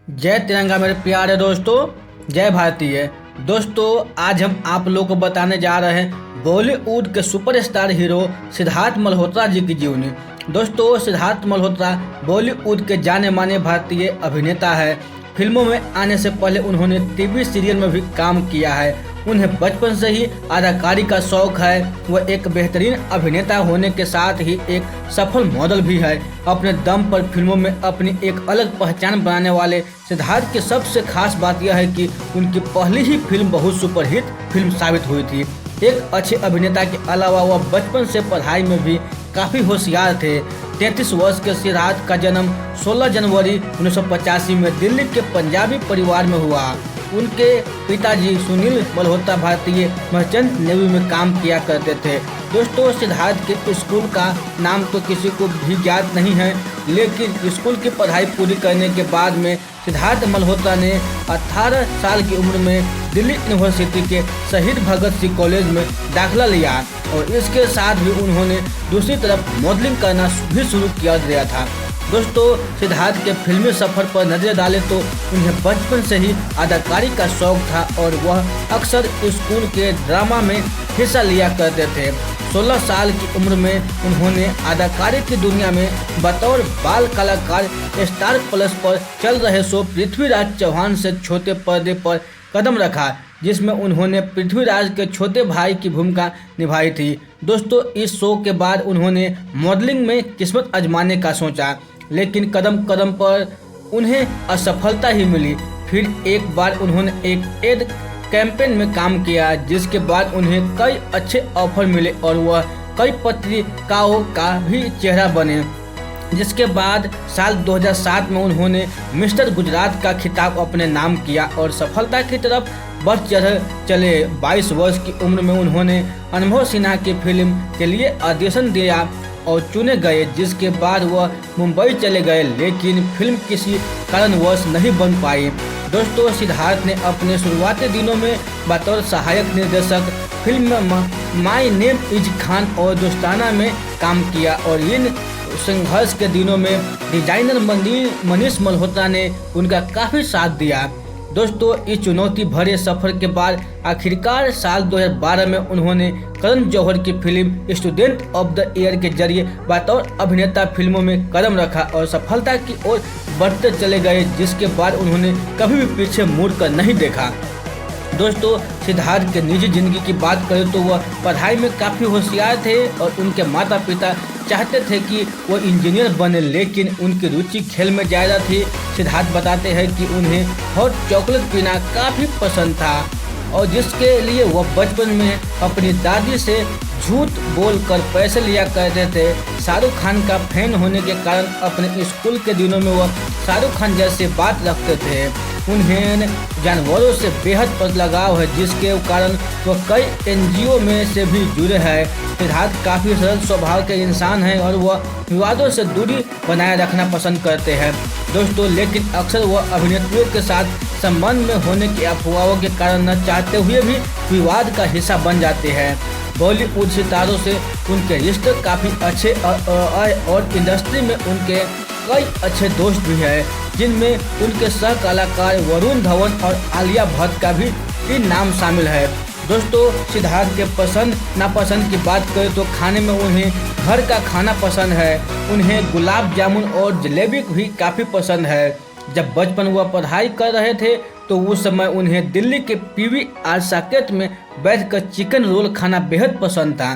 जय तिरंगा मेरे प्यारे दोस्तों, जय भारतीय दोस्तों। आज हम आप लोगों को बताने जा रहे हैं बॉलीवुड के सुपरस्टार हीरो सिद्धार्थ मल्होत्रा जी की जीवनी। दोस्तों, सिद्धार्थ मल्होत्रा बॉलीवुड के जाने माने भारतीय अभिनेता है। फिल्मों में आने से पहले उन्होंने टीवी सीरियल में भी काम किया है। उन्हें बचपन से ही अदाकारी का शौक है। वह एक बेहतरीन अभिनेता होने के साथ ही एक सफल मॉडल भी है। अपने दम पर फिल्मों में अपनी एक अलग पहचान बनाने वाले सिद्धार्थ की सबसे खास बात यह है कि उनकी पहली ही फिल्म बहुत सुपरहिट फिल्म साबित हुई थी। एक अच्छे अभिनेता के अलावा वह बचपन से पढ़ाई में भी काफ़ी होशियार थे। 33 वर्ष के सिद्धार्थ का जन्म 16 जनवरी 1985 में दिल्ली के पंजाबी परिवार में हुआ। उनके पिताजी सुनील मल्होत्रा भारतीय मर्चेंट नेवी में काम किया करते थे। दोस्तों, सिद्धार्थ के स्कूल का नाम तो किसी को भी ज्ञात नहीं है, लेकिन स्कूल की पढ़ाई पूरी करने के बाद में सिद्धार्थ मल्होत्रा ने 18 साल की उम्र में दिल्ली यूनिवर्सिटी के शहीद भगत सिंह कॉलेज में दाखिला लिया और इसके साथ ही उन्होंने दूसरी तरफ मॉडलिंग करना भी शुरू किया गया था। दोस्तों, सिद्धार्थ के फिल्मी सफर पर नजर डालें तो उन्हें बचपन से ही अदाकारी का शौक था और वह अक्सर स्कूल के ड्रामा में हिस्सा लिया करते थे। 16 साल की उम्र में उन्होंने अदाकारी की दुनिया में बतौर बाल कलाकार स्टार प्लस पर चल रहे शो पृथ्वीराज चौहान से छोटे पर्दे पर कदम रखा, जिसमें उन्होंने पृथ्वीराज के छोटे भाई की भूमिका निभाई थी। दोस्तों, इस शो के बाद उन्होंने मॉडलिंग में किस्मत आजमाने का सोचा, लेकिन कदम कदम पर उन्हें असफलता ही मिली। फिर एक बार उन्होंने एक एड कैंपेन में काम किया, जिसके बाद उन्हें कई अच्छे ऑफर मिले और वह कई पत्रिकाओं का भी चेहरा बने। जिसके बाद साल 2007 में उन्होंने मिस्टर गुजरात का खिताब अपने नाम किया और सफलता की तरफ बढ़ चले। 22 वर्ष की उम्र में उन्होंने अनुभव सिन्हा की फिल्म के लिए ऑडिशन दिया और चुने गए, जिसके बाद वह मुंबई चले गए, लेकिन फिल्म किसी कारणवश नहीं बन पाई। दोस्तों, सिद्धार्थ ने अपने शुरुआती दिनों में बतौर सहायक निर्देशक film my name is Khan और दोस्ताना में काम किया और इन संघर्ष के दिनों में डिजाइनर मनीष मल्होत्रा ने उनका काफ़ी साथ दिया। दोस्तों, इस चुनौती भरे सफर के बाद आखिरकार साल 2012 में उन्होंने करण जौहर की film student of the year के जरिए बतौर अभिनेता फिल्मों में कदम रखा और सफलता की ओर बढ़ते चले गए, जिसके बाद उन्होंने कभी भी पीछे मुड़कर नहीं देखा। दोस्तों, सिद्धार्थ के निजी जिंदगी की बात करें तो वह पढ़ाई में काफ़ी होशियार थे और उनके माता पिता चाहते थे कि वो इंजीनियर बने, लेकिन उनकी रुचि खेल में ज़्यादा थी। सिद्धार्थ बताते हैं कि उन्हें हॉट चॉकलेट पीना काफ़ी पसंद था और जिसके लिए वह बचपन में अपनी दादी से झूठ बोलकर पैसे लिया करते थे। शाहरुख खान का फैन होने के कारण अपने स्कूल के दिनों में वह शाहरुख खान जैसे बात रखते थे। उन्हें जानवरों से बेहद लगाव है, जिसके कारण वह कई एनजीओ में से भी जुड़े हैं। सिद्धार्थ काफ़ी सरल स्वभाव के इंसान हैं और वह विवादों से दूरी बनाए रखना पसंद करते हैं। दोस्तों, लेकिन अक्सर वह अभिनेत्रियों के साथ संबंध में होने की अफवाहों के कारण न चाहते हुए भी विवाद का हिस्सा बन जाते हैं। बॉलीवुड सितारों से उनके रिश्ते काफ़ी अच्छे और इंडस्ट्री में उनके कई अच्छे दोस्त भी हैं, जिनमें उनके सह कलाकार वरुण धवन और आलिया भट्ट का भी नाम शामिल है। दोस्तों, सिद्धार्थ के पसंद नापसंद की बात करें तो खाने में उन्हें घर का खाना पसंद है। उन्हें गुलाब जामुन और जलेबी भी काफ़ी पसंद है। जब बचपन वह पढ़ाई कर रहे थे तो उस समय उन्हें दिल्ली के PVR साकेत में बैठकर चिकन रोल खाना बेहद पसंद था।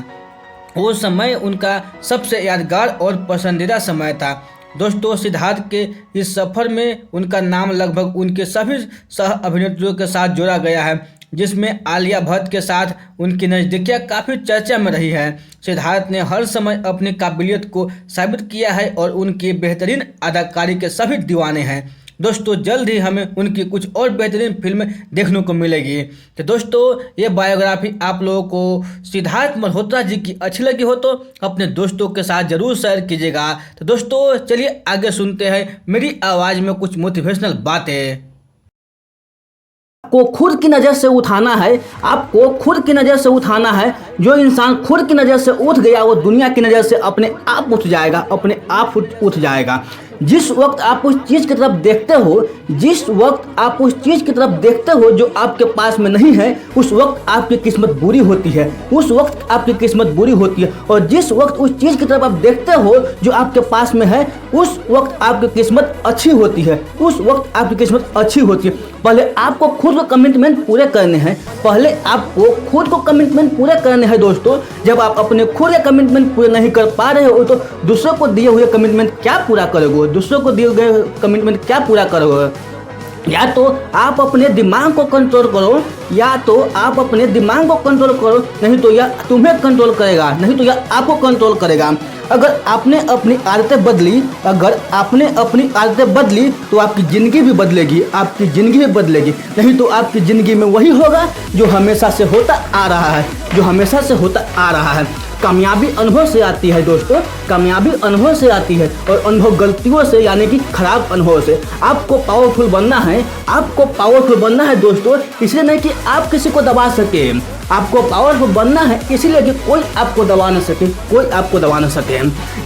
वो समय उनका सबसे यादगार और पसंदीदा समय था। दोस्तों, सिद्धार्थ के इस सफ़र में उनका नाम लगभग उनके सभी सह अभिनेत्रियों के साथ जोड़ा गया है, जिसमें आलिया भट्ट के साथ उनकी नज़दीकियाँ काफ़ी चर्चा में रही है। सिद्धार्थ ने हर समय अपनी काबिलियत को साबित किया है और उनकी बेहतरीन अदाकारी के सभी दीवाने हैं। दोस्तों, जल्द ही हमें उनकी कुछ और बेहतरीन फिल्में देखने को मिलेगी। तो दोस्तों, ये बायोग्राफी आप लोगों को सिद्धार्थ मल्होत्रा जी की अच्छी लगी हो तो अपने दोस्तों के साथ ज़रूर शेयर कीजिएगा। तो दोस्तों, चलिए आगे सुनते हैं मेरी आवाज़ में कुछ मोटिवेशनल बातें। को खुद की नज़र से उठाना है, आपको खुद की नज़र से उठाना है। जो इंसान खुद की नज़र से उठ गया वो दुनिया की नज़र से अपने आप उठ जाएगा, अपने आप उठ जाएगा। जिस वक्त आप उस चीज़ की तरफ देखते हो, जिस वक्त आप उस चीज़ की तरफ देखते हो जो आपके पास में नहीं है, उस वक्त आपकी किस्मत बुरी होती है, उस वक्त आपकी किस्मत बुरी होती है। और जिस वक्त उस चीज़ की तरफ आप देखते हो जो आपके पास में है, उस वक्त आपकी किस्मत अच्छी होती है, उस वक्त आपकी किस्मत अच्छी होती है। पहले आपको खुद को कमिटमेंट पूरे करने हैं, पहले आपको खुद को कमिटमेंट पूरे करने हैं दोस्तों। जब आप अपने खुद के कमिटमेंट पूरे नहीं कर पा रहे हो तो दूसरों को दिए हुए कमिटमेंट क्या पूरा करोगे, दूसरों को दिए गए कमिटमेंट क्या पूरा करोगे। या तो आप अपने दिमाग को कंट्रोल करो, या तो आप अपने दिमाग को कंट्रोल करो, नहीं तो यह तुम्हें कंट्रोल करेगा, नहीं तो यह आपको कंट्रोल करेगा। अगर आपने अपनी आदतें बदली, अगर आपने अपनी आदतें बदली तो आपकी ज़िंदगी भी बदलेगी, आपकी ज़िंदगी भी बदलेगी। नहीं तो आपकी ज़िंदगी में वही होगा जो हमेशा से होता आ रहा है, जो हमेशा से होता आ रहा है। कामयाबी अनुभव से आती है दोस्तों, कामयाबी अनुभव से आती है, और अनुभव गलतियों से, यानी कि खराब अनुभव से। आपको पावरफुल बनना है, आपको पावरफुल बनना है दोस्तों, इसलिए नहीं कि आप किसी को दबा सके, आपको पावरफुल बनना है इसलिए कि कोई आपको दबा न सके, कोई आपको दबा न सके।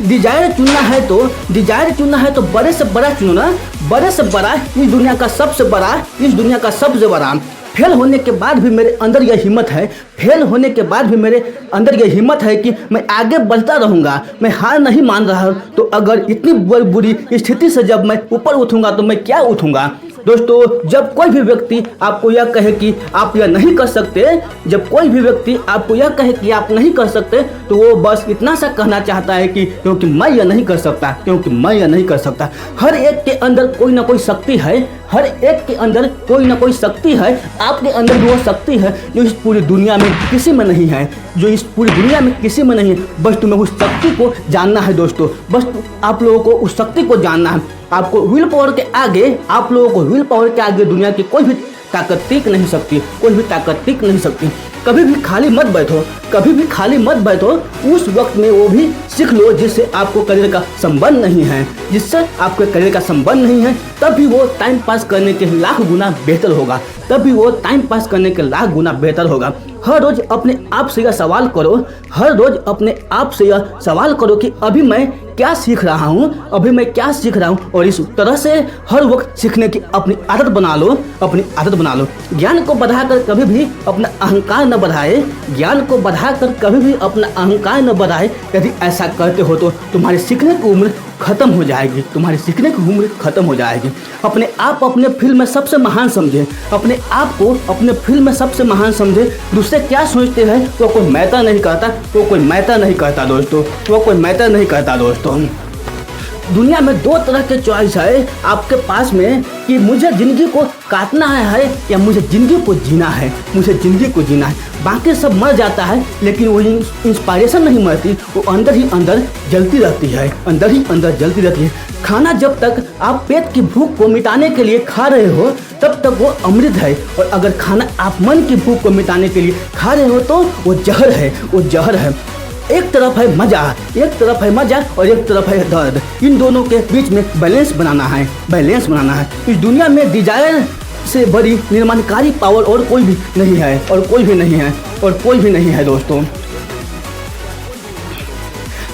डिजायर चुनना है तो, डिजायर चुनना है तो बड़े से बड़ा चुनना, बड़े से बड़ा, इस दुनिया का सबसे बड़ा, इस दुनिया का सबसे बड़ा। फेल होने के बाद भी मेरे अंदर यह हिम्मत है, फेल होने के बाद भी मेरे अंदर यह हिम्मत है कि मैं आगे बढ़ता रहूँगा, मैं हार नहीं मान रहा। तो अगर इतनी बुरी स्थिति से जब मैं ऊपर उठूँगा तो मैं क्या उठूँगा। दोस्तों, जब कोई भी व्यक्ति आपको यह कहे कि आप यह नहीं कर सकते, जब कोई भी व्यक्ति आपको यह कहे कि आप नहीं कर सकते, तो वो बस इतना सा कहना चाहता है कि क्योंकि मैं यह नहीं कर सकता, क्योंकि मैं यह नहीं कर सकता। हर एक के अंदर कोई ना कोई शक्ति है, हर एक के अंदर कोई ना कोई शक्ति है। आपके अंदर भी वो शक्ति है जो इस पूरी दुनिया में किसी में नहीं है, जो इस पूरी दुनिया में किसी में नहीं है। बस तुम्हें उस शक्ति को जानना है दोस्तों, बस आप लोगों को उस शक्ति को जानना है। आपको विल पावर के आगे, आप लोगों को विल पावर के आगे दुनिया की कोई भी ताकत टिक नहीं सकती, कोई भी ताकत टिक नहीं सकती। कभी भी खाली मत बैठो, कभी भी खाली मत बैठो। उस वक्त में वो भी सीख लो जिससे आपको करियर का संबंध नहीं है, जिससे आपके करियर का संबंध नहीं है, तब भी वो टाइम पास करने के लाख गुना बेहतर होगा, तब भी वो टाइम पास करने के लाख गुना बेहतर होगा। हर रोज अपने आप से यह सवाल करो, हर रोज अपने आप से यह सवाल करो कि अभी मैं क्या सीख रहा हूँ, अभी मैं क्या सीख रहा हूँ। और इस तरह से हर वक्त सीखने की अपनी आदत बना लो, अपनी आदत बना लो। ज्ञान को बढ़ाकर कभी भी अपना अहंकार न बढ़ाए, ज्ञान को बढ़ाकर कभी भी अपना अहंकार न बढ़ाए। यदि ऐसा करते हो तो तुम्हारी सीखने की उम्र खत्म हो जाएगी, तुम्हारी सीखने की उम्र खत्म हो जाएगी। अपने आप अपने फील्ड में सबसे महान समझे, अपने आप को अपने फील्ड में सबसे महान समझे। दूसरे क्या सोचते हैं वो कोई मैटर नहीं करता, वो कोई मैटर नहीं करता दोस्तों, वो कोई मैटर नहीं करता दोस्तों। दुनिया में दो तरह के चॉइस है आपके पास में कि मुझे ज़िंदगी को काटना है या मुझे ज़िंदगी को जीना है, मुझे ज़िंदगी को जीना है। बाकी सब मर जाता है लेकिन वो इंस्पायरेशन नहीं मरती, वो अंदर ही अंदर जलती रहती है, अंदर ही अंदर जलती रहती है। खाना जब तक आप पेट की भूख को मिटाने के लिए खा रहे हो तब तक वो अमृत है, और अगर खाना आप मन की भूख को मिटाने के लिए खा रहे हो तो वो जहर है, वो जहर है। एक तरफ है मजा, एक तरफ है मजा और एक तरफ है दर्द। इन दोनों के बीच में बैलेंस बनाना है, बैलेंस बनाना है। इस दुनिया में डिजायर से बड़ी निर्माणकारी पावर और कोई भी नहीं है, और कोई भी नहीं है, और कोई भी नहीं है दोस्तों।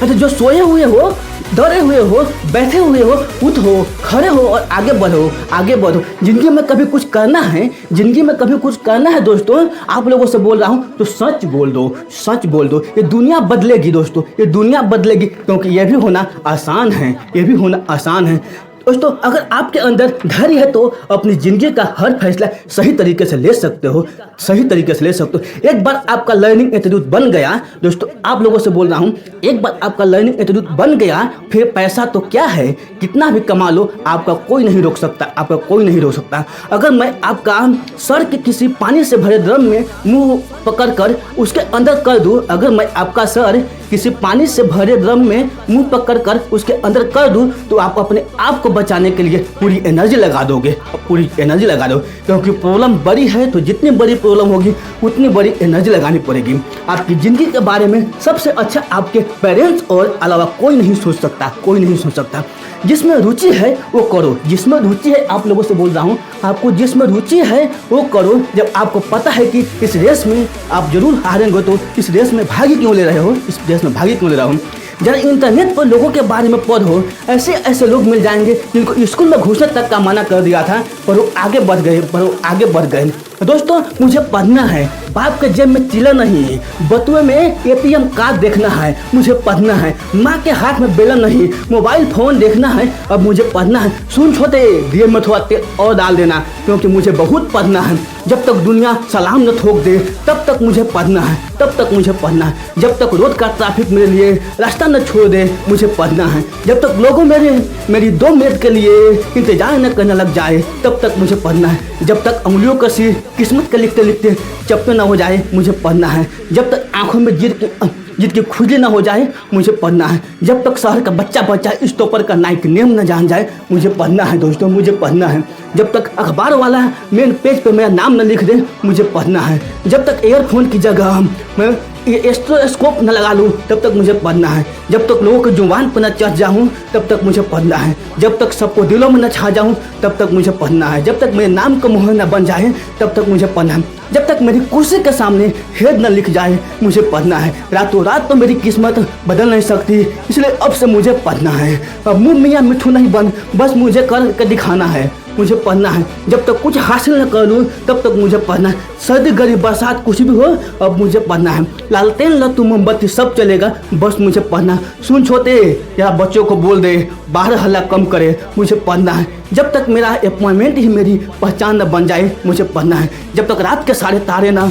अच्छा, जो सोए हुए हो, डरे हुए हो, बैठे हुए हो, उठो, खड़े हो और आगे बढ़ो, आगे बढ़ो। जिंदगी में कभी कुछ करना है, जिंदगी में कभी कुछ करना है दोस्तों, आप लोगों से बोल रहा हूँ तो सच बोल दो, सच बोल दो। ये दुनिया बदलेगी दोस्तों, ये दुनिया बदलेगी, क्योंकि ये भी होना आसान है, ये भी होना आसान है दोस्तों। अगर आपके अंदर धैर्य है तो अपनी ज़िंदगी का हर फैसला सही तरीके से ले सकते हो, सही तरीके से ले सकते हो। एक बार आपका लर्निंग एटीट्यूड बन गया दोस्तों, आप लोगों से बोल रहा हूँ, एक बार आपका लर्निंग एटीट्यूड बन गया, फिर पैसा तो क्या है, कितना भी कमा लो, आपका कोई नहीं रोक सकता, आपका कोई नहीं रोक सकता। अगर मैं आपका सर के किसी पानी से भरे ड्रम में मुँह पकड़कर उसके अंदर कर दूँ, अगर मैं आपका सर किसी पानी से भरे ड्रम में मुंह पकड़कर उसके अंदर कर दूं, तो आप अपने आप को बचाने के लिए पूरी एनर्जी लगा दोगे, पूरी एनर्जी लगा दो। क्योंकि प्रॉब्लम बड़ी है तो जितनी बड़ी प्रॉब्लम होगी उतनी बड़ी एनर्जी लगानी पड़ेगी। आपकी ज़िंदगी के बारे में सबसे अच्छा आपके पेरेंट्स और अलावा कोई नहीं सोच सकता, कोई नहीं सोच सकता। जिसमें रुचि है वो करो, जिसमें रुचि है, आप लोगों से बोल रहा हूँ, आपको जिसमें रुचि है वो करो। जब आपको पता है कि इस रेस में आप जरूर हारेंगे तो इस रेस में भागी क्यों ले रहे हो, इस रेस में भागी क्यों ले रहा हूँ। जरा इंटरनेट पर लोगों के बारे में पढ़ो, ऐसे ऐसे लोग मिल जाएंगे जिनको स्कूल में घुसने तक का मना कर दिया था, पर वो आगे बढ़ गए। दोस्तों मुझे पढ़ना है, बाप के जेब में चिल्ला नहीं है, बटुए में एटीएम कार्ड देखना है, मुझे पढ़ना है, माँ के हाथ में बेलन नहीं, मोबाइल फोन देखना है, अब मुझे पढ़ना है। सुन छोटे, दिए में थोड़ा तेल और डाल देना, क्योंकि मुझे बहुत पढ़ना है। जब तक दुनिया सलाम न ठोक दे तब तक मुझे पढ़ना है, तब तक मुझे पढ़ना है। जब तक रोड का ट्रैफिक मेरे लिए रास्ता न छोड़ दे मुझे पढ़ना है। जब तक लोगों मेरी 2 मिनट के लिए इंतजार न करने लग जाए तब तक मुझे पढ़ना है। जब तक उंगलियों का सिर किस्मत के लिखते लिखते चपटे न हो जाए मुझे पढ़ना है। जब तक आंखों में जीत की खुजली ना हो जाए मुझे पढ़ना है। जब तक शहर का बच्चा स्टॉपर का नाइक नेम न जान जाए मुझे पढ़ना है। दोस्तों मुझे पढ़ना है। जब तक अखबार वाला मेन पेज पे मेरा नाम न लिख दे मुझे पढ़ना है। जब तक एयरफोन की जगह मैं स्टेथोस्कोप न लगा लूँ तब तक मुझे पढ़ना है। जब तक लोगों के जुबान पर न चढ़ जाऊँ तब तक मुझे पढ़ना है। जब तक सबको दिलों में न छा जाऊँ तब तक मुझे पढ़ना है। जब तक मेरे नाम का मोहर न बन जाए तब तक मुझे पढ़ना है। जब तक मेरी कुर्सी के सामने हेड न लिख जाए मुझे पढ़ना है। रातों रात तो मेरी किस्मत बदल नहीं सकती, इसलिए अब से मुझे पढ़ना है। अब मुँह मियाँ मिठू नहीं बन, बस मुझे कर के दिखाना है। मुझे पढ़ना है। जब तक कुछ हासिल न कर लूँ तब तक मुझे पढ़ना है। सर्दी गर्मी बरसात कुछ भी हो अब मुझे पढ़ना है। लालटेन लट्टू मोमबत्ती सब चलेगा, बस मुझे पढ़ना है। सुन छोटे, या बच्चों को बोल दे बाहर हल्ला कम करे, मुझे पढ़ना है। जब तक मेरा अपॉइंटमेंट ही मेरी पहचान न बन जाए मुझे पढ़ना है। जब तक रात के सारे तारे ना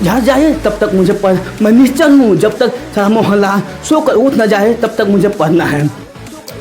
झड़ जाए तब तक मुझे मैं निश्चल हूँ। जब तक सारा मोहल्ला सोकर उठ न जाए तब तक मुझे पढ़ना है।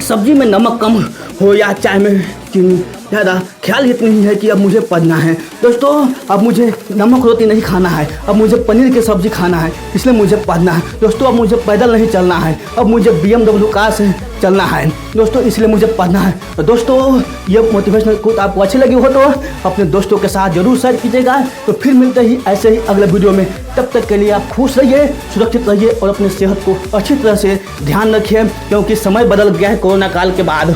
सब्जी में नमक कम हो या चाय में चीनी ज़्यादा, ख्याल इतनी है कि अब मुझे पढ़ना है। दोस्तों अब मुझे नमक रोटी नहीं खाना है, अब मुझे पनीर की सब्जी खाना है, इसलिए मुझे पढ़ना है। दोस्तों अब मुझे पैदल नहीं चलना है, अब मुझे BMW कार से चलना है दोस्तों, इसलिए मुझे पढ़ना है। तो दोस्तों ये मोटिवेशनल कोट आपको अच्छी लगी हो तो अपने दोस्तों के साथ जरूर शेयर कीजिएगा। तो फिर मिलते ही ऐसे ही अगले वीडियो में। तब तक के लिए आप खुश रहिए, सुरक्षित रहिए और अपने सेहत को अच्छी तरह से ध्यान रखिए, क्योंकि समय बदल गया है कोरोना काल के बाद।